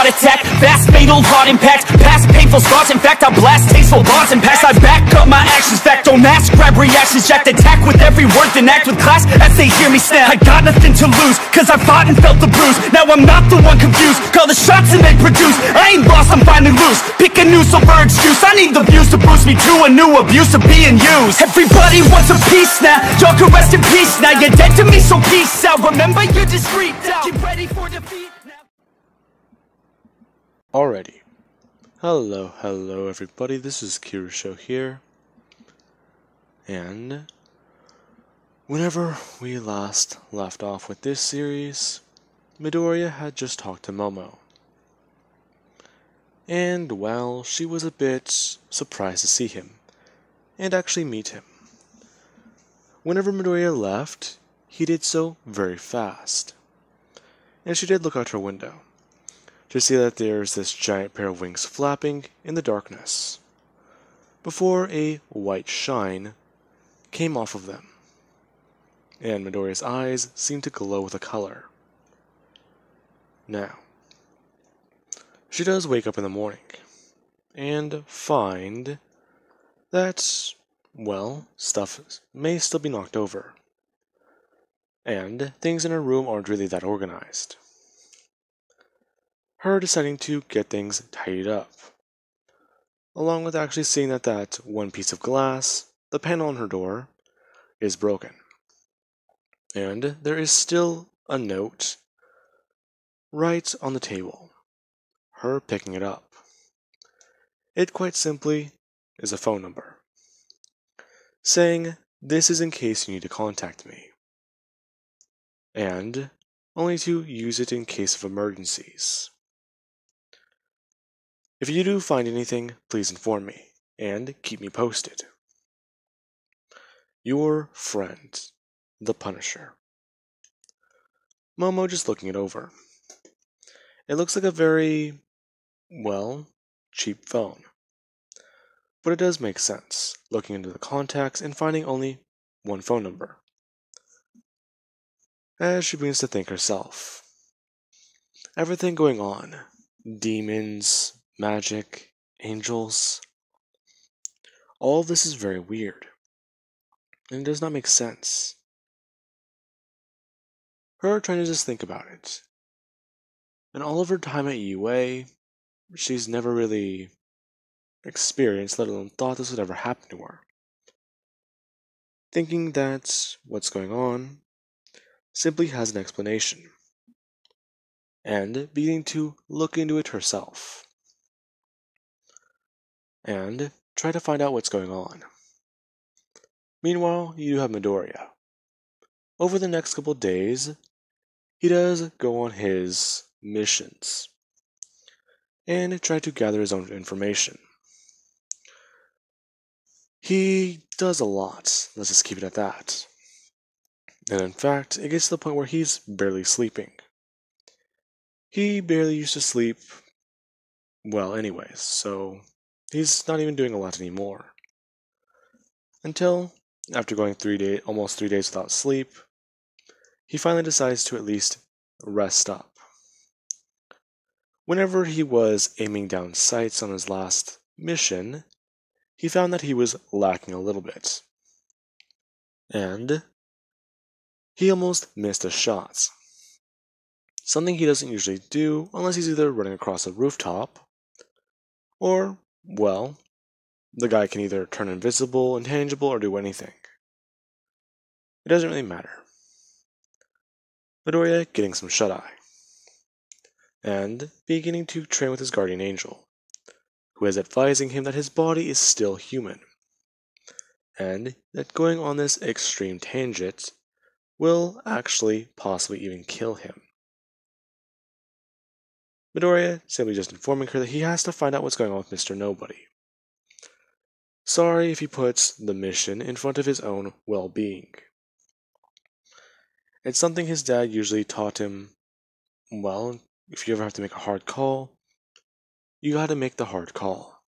heart attack, fast fatal heart impact, past painful scars. In fact, I blast tasteful bars and pass. I back up my actions, fact, don't ask, grab reactions, jacked, attack with every word, then act with class as they hear me snap. I got nothing to lose, cause I fought and felt the bruise. Now I'm not the one confused, call the shots and they produce. I ain't lost, I'm finally loose, pick a new silver excuse. I need the views to boost me to a new abuse of being used. Everybody wants a piece now, y'all can rest in peace now. You're dead to me, so peace out. Remember, you're discreet now. Get ready for defeat now. Alrighty. Hello everybody, this is Kirusho here. And whenever we last left off with this series, Midoriya had just talked to Momo. And, well, she was a bit surprised to see him, and actually meet him. Whenever Midoriya left, he did so very fast. And she did look out her window to see that there's this giant pair of wings flapping in the darkness, before a white shine came off of them, and Midoriya's eyes seemed to glow with a color. Now, she does wake up in the morning, and find that, well, stuff may still be knocked over, and things in her room aren't really that organized. Her deciding to get things tidied up, along with actually seeing that that one piece of glass, the panel on her door, is broken. And there is still a note right on the table, her picking it up. It quite simply is a phone number, saying, "This is in case you need to contact me, and only to use it in case of emergencies. If you do find anything, please inform me, and keep me posted. Your friend, the Punisher." Momo just looking it over. It looks like a very, well, cheap phone. But it does make sense, looking into the contacts and finding only one phone number. As she begins to think herself. Everything going on. Demons, magic, angels. All of this is very weird. And it does not make sense. Her trying to just think about it. And all of her time at UA, she's never really experienced, let alone thought this would ever happen to her. Thinking that what's going on simply has an explanation. And beginning to look into it herself. And try to find out what's going on. Meanwhile, you have Midoriya. Over the next couple days, he does go on his missions and try to gather his own information. He does a lot, let's just keep it at that. And in fact, it gets to the point where he's barely sleeping. He barely used to sleep, well anyways, so he's not even doing a lot anymore. Until, after going almost 3 days without sleep, he finally decides to at least rest up. Whenever he was aiming down sights on his last mission, he found that he was lacking a little bit. And he almost missed a shot. Something he doesn't usually do unless he's either running across a rooftop, or, well, the guy can either turn invisible, intangible, or do anything. It doesn't really matter. Midoriya getting some shut-eye, and beginning to train with his guardian angel, who is advising him that his body is still human, and that going on this extreme tangent will actually possibly even kill him. Midoriya simply just informing her that he has to find out what's going on with Mr. Nobody. Sorry if he puts the mission in front of his own well-being. It's something his dad usually taught him, well, if you ever have to make a hard call, you gotta make the hard call.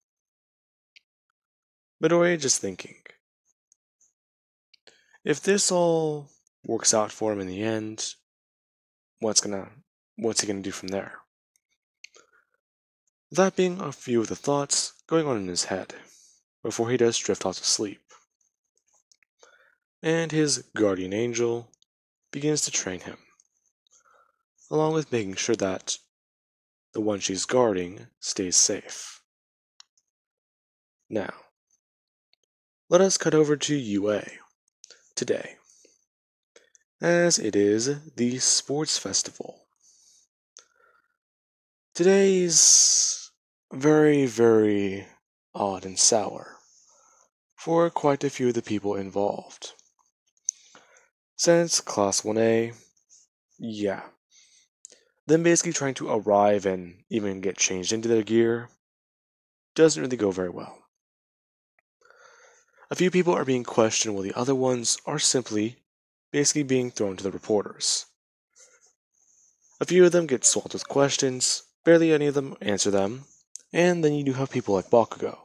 Midoriya just thinking, if this all works out for him in the end, what's he gonna do from there? That being a few of the thoughts going on in his head, before he does drift off to sleep. And his guardian angel begins to train him, along with making sure that the one she's guarding stays safe. Now, let us cut over to UA today, as it is the sports festival. Today's very, very odd and sour for quite a few of the people involved. Since Class 1A, yeah, them basically trying to arrive and even get changed into their gear doesn't really go very well. A few people are being questioned while the other ones are simply basically being thrown to the reporters. A few of them get swamped with questions, barely any of them answer them, and then you do have people like Bakugo.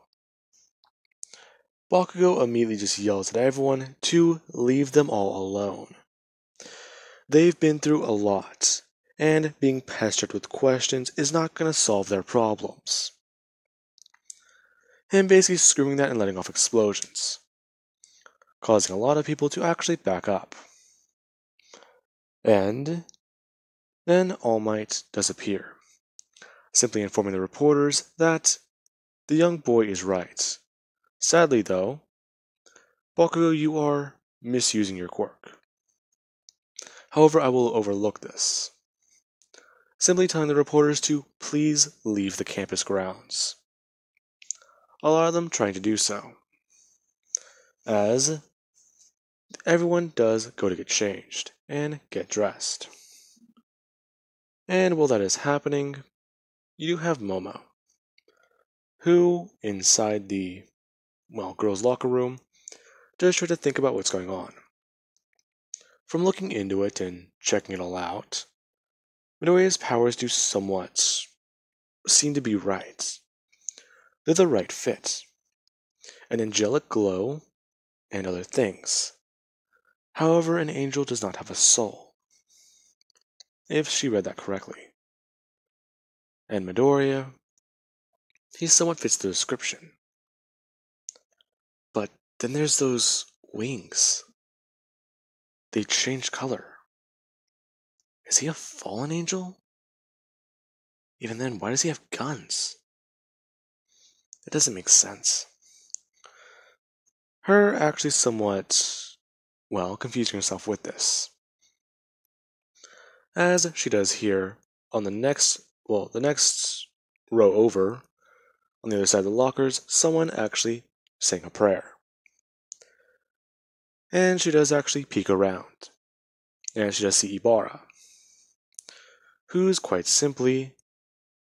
Bakugo immediately just yells at everyone to leave them all alone. They've been through a lot, and being pestered with questions is not going to solve their problems. Him basically screaming that and letting off explosions, causing a lot of people to actually back up. And then All Might does appear, simply informing the reporters that the young boy is right. Sadly, though, Bakugo, you are misusing your quirk. However, I will overlook this, simply telling the reporters to please leave the campus grounds. A lot of them trying to do so, as everyone does go to get changed and get dressed. And while that is happening, you do have Momo, who, inside the, girls' locker room, does try to think about what's going on. From looking into it and checking it all out, Midoriya's powers do somewhat seem to be right. They're the right fit. An angelic glow and other things. However, an angel does not have a soul, if she read that correctly. And Midoriya, he somewhat fits the description. But then there's those wings. They change color. Is he a fallen angel? Even then, why does he have guns? It doesn't make sense. Her actually somewhat, confusing herself with this. As she does here on the next row over, on the other side of the lockers, someone actually sang a prayer. And she does actually peek around. And she does see Ibarra, who's quite simply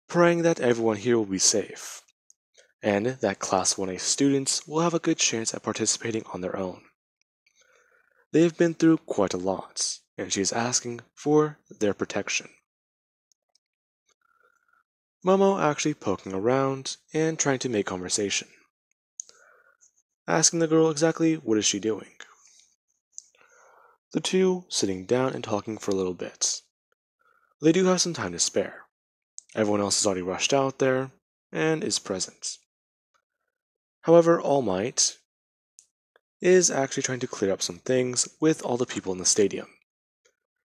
praying that everyone here will be safe, and that Class 1A students will have a good chance at participating on their own. They have been through quite a lot, and she is asking for their protection. Momo actually poking around and trying to make conversation, asking the girl exactly what is she doing. The two sitting down and talking for a little bit. They do have some time to spare. Everyone else has already rushed out there and is present. However, All Might is actually trying to clear up some things with all the people in the stadium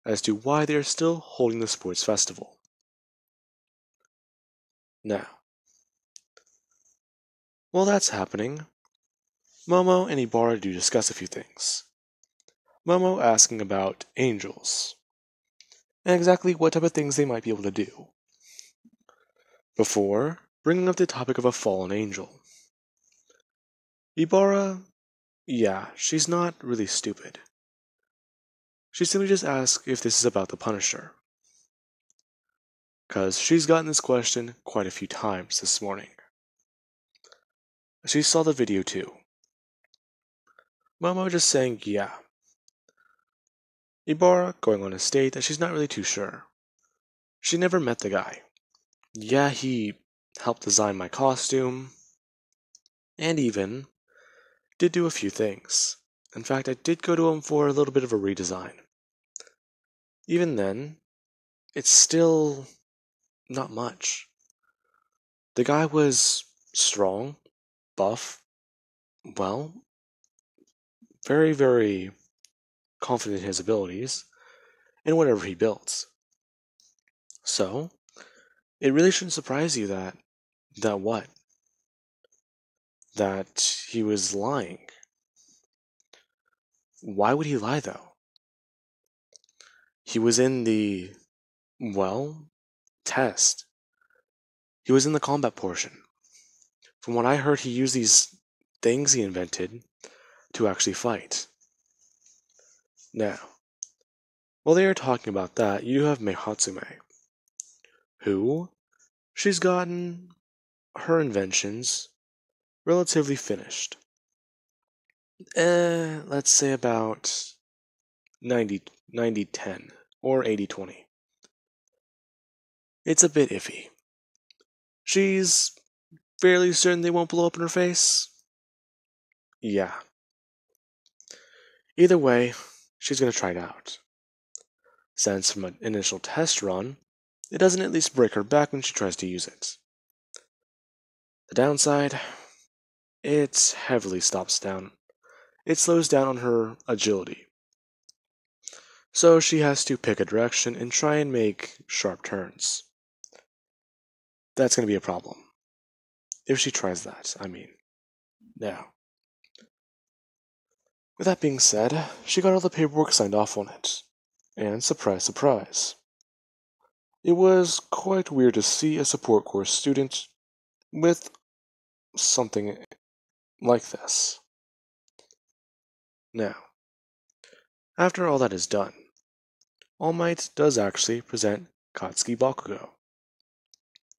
as to why they are still holding the sports festival. Now, while that's happening, Momo and Ibarra do discuss a few things. Momo asking about angels, and exactly what type of things they might be able to do, before bringing up the topic of a fallen angel. Ibarra, yeah, she's not really stupid. She simply just asks if this is about the Punisher, because she's gotten this question quite a few times this morning. She saw the video too. Momo just saying yeah. Ibarra going on to state that she's not really too sure. She never met the guy. Yeah, he helped design my costume, and even did do a few things. In fact, I did go to him for a little bit of a redesign. Even then, it's still not much. The guy was strong, buff, well, very, very confident in his abilities and whatever he builds. So, it really shouldn't surprise you that what? That he was lying. Why would he lie though? He was in the, well, test. He was in the combat portion. From what I heard, he used these things he invented to actually fight. Now, while they are talking about that, you have Meihatsume, who, she's gotten her inventions relatively finished. Let's say about 90-10 or 80-20. It's a bit iffy. She's fairly certain they won't blow up in her face. Yeah. Either way, she's gonna try it out. Since from an initial test run, it doesn't at least break her back when she tries to use it. The downside, it heavily stops down. It slows down on her agility. So she has to pick a direction and try and make sharp turns. That's going to be a problem. If she tries that, I mean. Now, with that being said, she got all the paperwork signed off on it. And surprise, surprise. It was quite weird to see a support course student with something like this. Now, after all that is done, All Might does actually present Katsuki Bakugo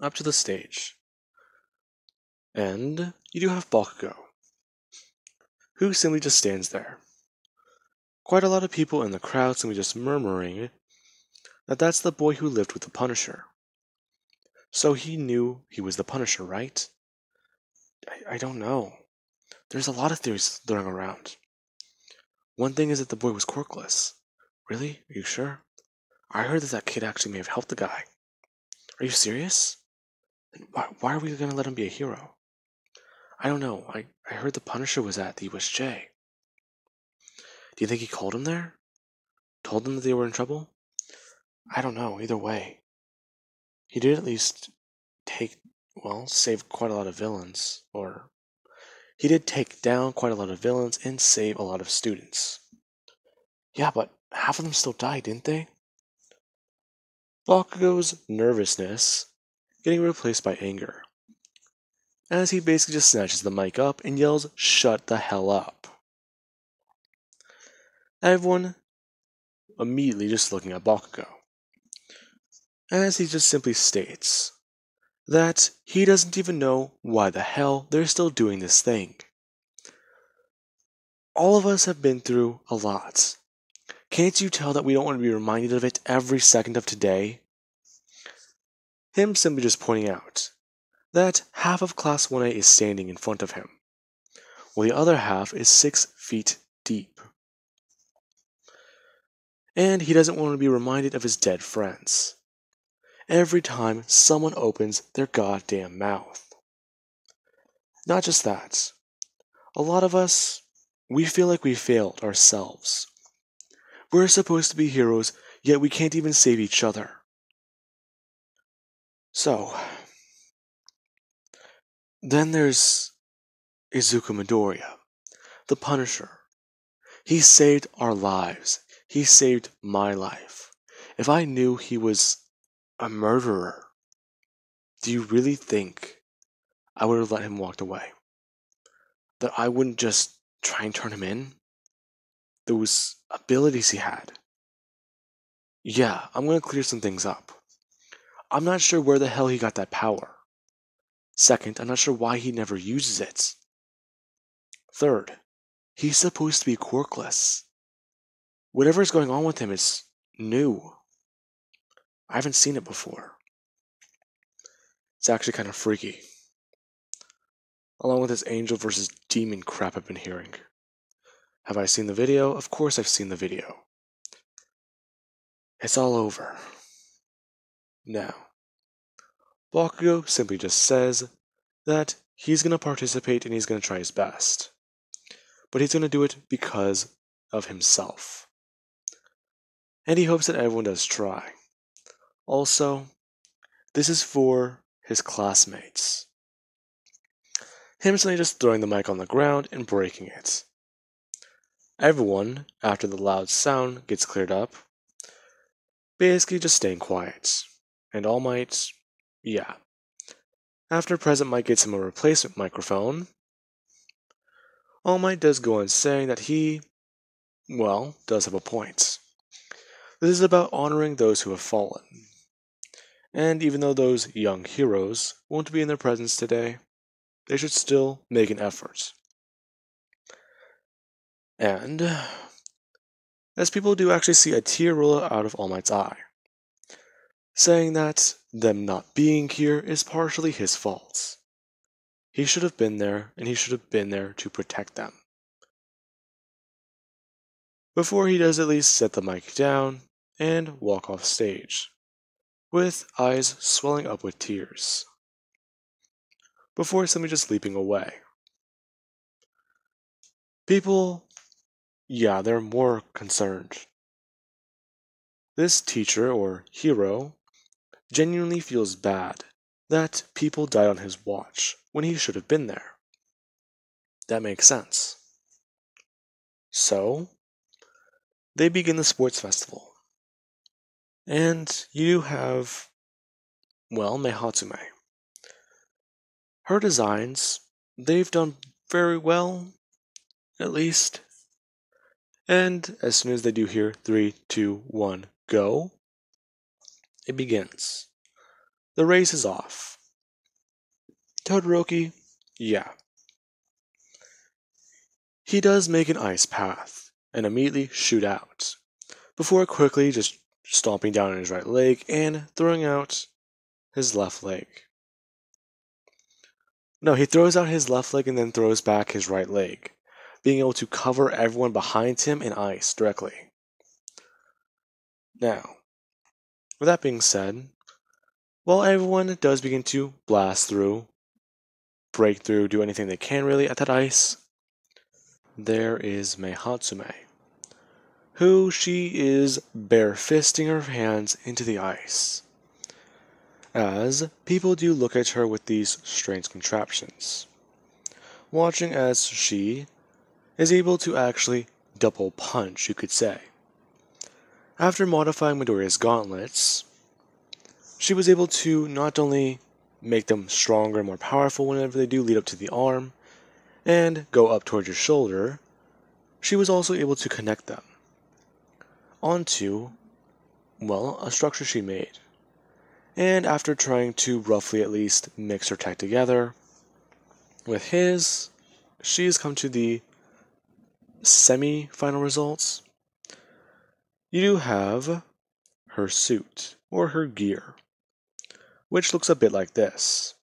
up to the stage. And you do have Bakugo, who simply just stands there. Quite a lot of people in the crowd simply just murmuring that that's the boy who lived with the Punisher. So he knew he was the Punisher, right? I don't know. There's a lot of theories throwing around. One thing is that the boy was quirkless. Really? Are you sure? I heard that kid actually may have helped the guy. Are you serious? Why are we going to let him be a hero? I don't know. I heard the Punisher was at the USJ. Do you think he called him there? Told them that they were in trouble? I don't know. Either way, he did at least save quite a lot of villains. Or, he did take down quite a lot of villains and save a lot of students. Yeah, but half of them still died, didn't they? Bakugo's nervousness getting replaced by anger, as he basically just snatches the mic up and yells, "Shut the hell up." Everyone immediately just looking at Bakugo, as he just simply states that he doesn't even know why the hell they're still doing this thing. All of us have been through a lot. Can't you tell that we don't want to be reminded of it every second of today? Him simply just pointing out that half of Class 1A is standing in front of him, while the other half is 6 feet deep. And he doesn't want to be reminded of his dead friends every time someone opens their goddamn mouth. Not just that. A lot of us, we feel like we failed ourselves. We're supposed to be heroes, yet we can't even save each other. So, then there's Izuku Midoriya, the Punisher. He saved our lives. He saved my life. If I knew he was a murderer, do you really think I would have let him walk away? That I wouldn't just try and turn him in? Those abilities he had. Yeah, I'm gonna clear some things up. I'm not sure where the hell he got that power. Second, I'm not sure why he never uses it. Third, he's supposed to be quirkless. Whatever is going on with him is new. I haven't seen it before. It's actually kind of freaky. Along with this angel versus demon crap I've been hearing. Have I seen the video? Of course I've seen the video. It's all over. Now, Bakugo simply just says that he's going to participate and he's going to try his best. But he's going to do it because of himself. And he hopes that everyone does try. Also, this is for his classmates. Him suddenly just throwing the mic on the ground and breaking it. Everyone, after the loud sound gets cleared up, basically just staying quiet. And All Might, yeah. After Present Might gets him a replacement microphone, All Might does go on saying that he, well, does have a point. This is about honoring those who have fallen. And even though those young heroes won't be in their presence today, they should still make an effort. And as people do actually see a tear roll out of All Might's eye, saying that them not being here is partially his fault. He should have been there, and he should have been there to protect them. Before he does at least set the mic down and walk off stage, with eyes swelling up with tears, before simply just leaping away. People, yeah, they're more concerned. This teacher, or hero, genuinely feels bad that people died on his watch when he should have been there. That makes sense. So, they begin the sports festival. And you have, well, Meihatsume. Her designs, they've done very well, at least. And as soon as they do hear 3, 2, 1, go, it begins. The race is off. Todoroki, yeah. He does make an ice path and immediately shoot out, before quickly just stomping down on his right leg and throwing out his left leg. No, he throws out his left leg and then throws back his right leg, being able to cover everyone behind him in ice directly. Now, with that being said, while everyone does begin to blast through, break through, do anything they can really at that ice, there is Meihatsume, who she is bare-fisting her hands into the ice, as people do look at her with these strange contraptions, watching as she is able to actually double punch, you could say. After modifying Midoriya's gauntlets, she was able to not only make them stronger and more powerful whenever they do lead up to the arm, and go up towards your shoulder, she was also able to connect them onto, well, a structure she made. And after trying to roughly at least mix her tech together with his, she's come to the semi-final results. You do have her suit, or her gear, which looks a bit like this.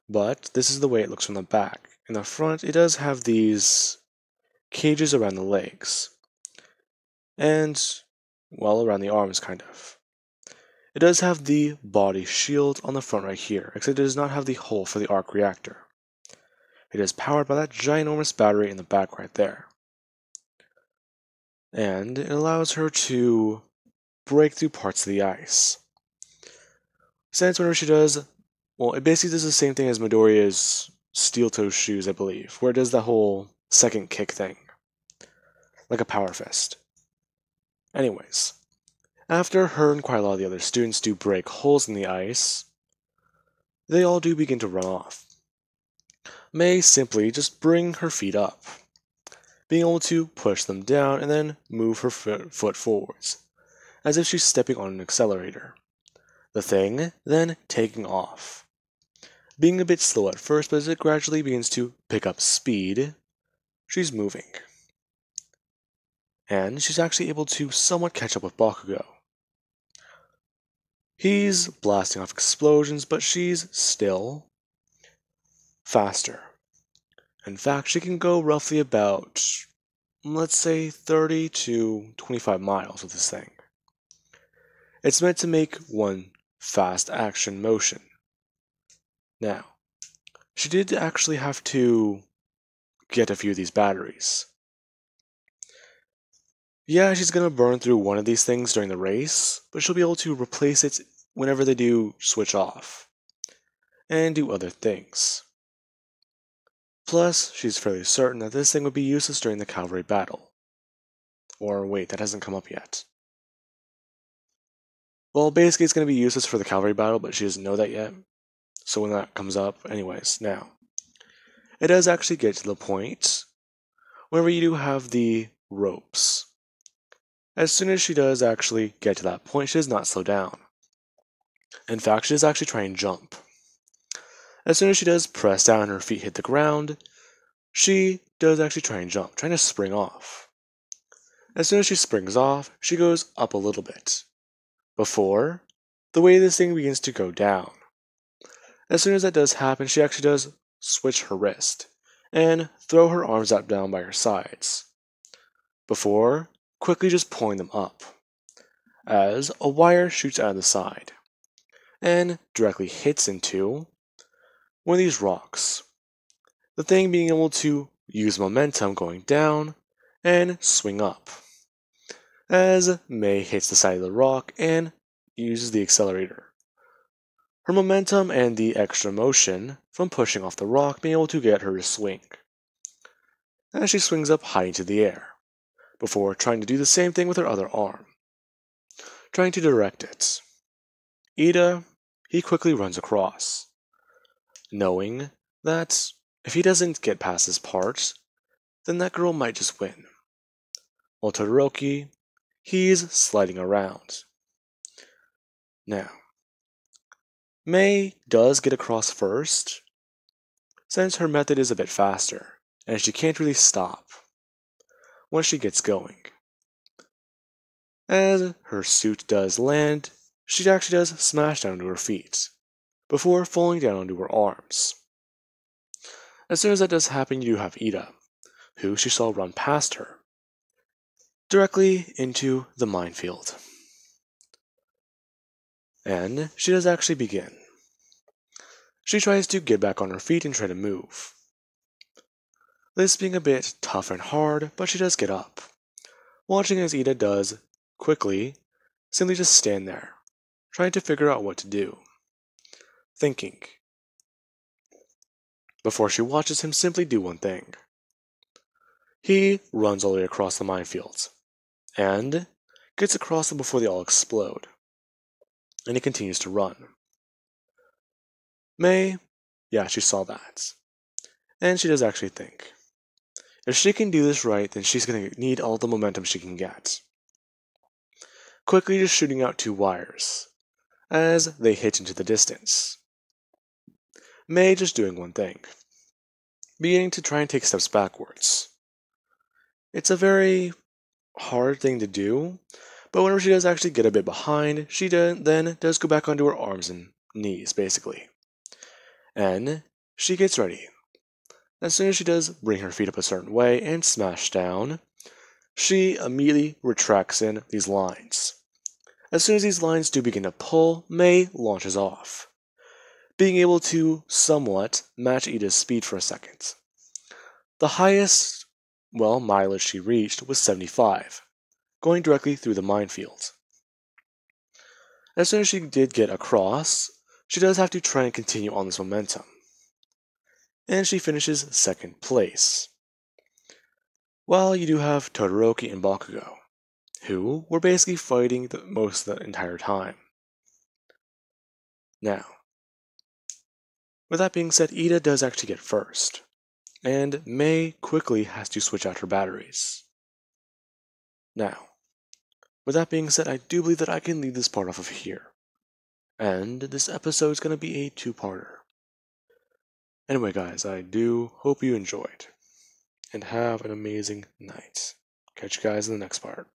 But this is the way it looks from the back. In the front, it does have these cages around the legs. And, well, around the arms, kind of. It does have the body shield on the front right here, except it does not have the hole for the arc reactor. It is powered by that ginormous battery in the back right there. And it allows her to break through parts of the ice. Since whenever she does, well, it basically does the same thing as Midoriya's steel-toe shoes, I believe, where it does the whole second kick thing. Like a power fist. Anyways, after her and quite a lot of the other students do break holes in the ice, they all do begin to run off. Mei simply just bring her feet up, being able to push them down and then move her foot forwards, as if she's stepping on an accelerator. The thing then taking off, being a bit slow at first, but as it gradually begins to pick up speed, she's moving. And she's actually able to somewhat catch up with Bakugo. He's blasting off explosions, but she's still faster. In fact, she can go roughly about, let's say, 30 to 25 miles with this thing. It's meant to make one fast action motion, Now, she did actually have to get a few of these batteries. Yeah, she's gonna burn through one of these things during the race, but she'll be able to replace it whenever they do switch off, and do other things. Plus, she's fairly certain that this thing would be useless during the cavalry battle. Or wait, that hasn't come up yet. Well, basically it's going to be useless for the cavalry battle, but she doesn't know that yet. So when that comes up, anyways, now. It does actually get to the point whenever you do have the ropes. As soon as she does actually get to that point, she does not slow down. In fact, she does actually try and jump. As soon as she does press down and her feet hit the ground, she does actually try and jump, trying to spring off. As soon as she springs off, she goes up a little bit, before the way this thing begins to go down. As soon as that does happen, she actually does switch her wrist, and throw her arms out down by her sides, before quickly just pulling them up, as a wire shoots out of the side, and directly hits into one of these rocks. The thing being able to use momentum going down and swing up, as May hits the side of the rock and uses the accelerator. Her momentum and the extra motion from pushing off the rock being able to get her to swing, as she swings up high into the air, before trying to do the same thing with her other arm, trying to direct it. Ida, he quickly runs across, knowing that if he doesn't get past this part, then that girl might just win. While Todoroki, he's sliding around. Now, May does get across first, since her method is a bit faster, and she can't really stop once she gets going. As her suit does land, she actually does smash down to her feet, before falling down onto her arms. As soon as that does happen, you do have Ida, who she saw run past her, directly into the minefield. And she does actually begin. She tries to get back on her feet and try to move. This being a bit tough and hard, but she does get up, watching as Ida does quickly simply just stand there, trying to figure out what to do, thinking, before she watches him simply do one thing. He runs all the way across the minefield, and gets across them before they all explode, and he continues to run. May, yeah, she saw that, and she does actually think, if she can do this right, then she's going to need all the momentum she can get. Quickly just shooting out 2 wires, as they hit into the distance. May just doing one thing, beginning to try and take steps backwards. It's a very hard thing to do, but whenever she does actually get a bit behind, she then does go back onto her arms and knees, basically. And she gets ready. As soon as she does bring her feet up a certain way and smash down, she immediately retracts in these lines. As soon as these lines do begin to pull, May launches off, being able to somewhat match Ida's speed for a second. The highest, mileage she reached was 75, going directly through the minefield. As soon as she did get across, she does have to try and continue on this momentum, and she finishes 2nd place. While you do have Todoroki and Bakugo, who were basically fighting most of the entire time. Now, with that being said, Ida does actually get first, and May quickly has to switch out her batteries. Now, with that being said, I do believe that I can leave this part off of here, and this episode is going to be a 2-parter. Anyway guys, I do hope you enjoyed, and have an amazing night. Catch you guys in the next part.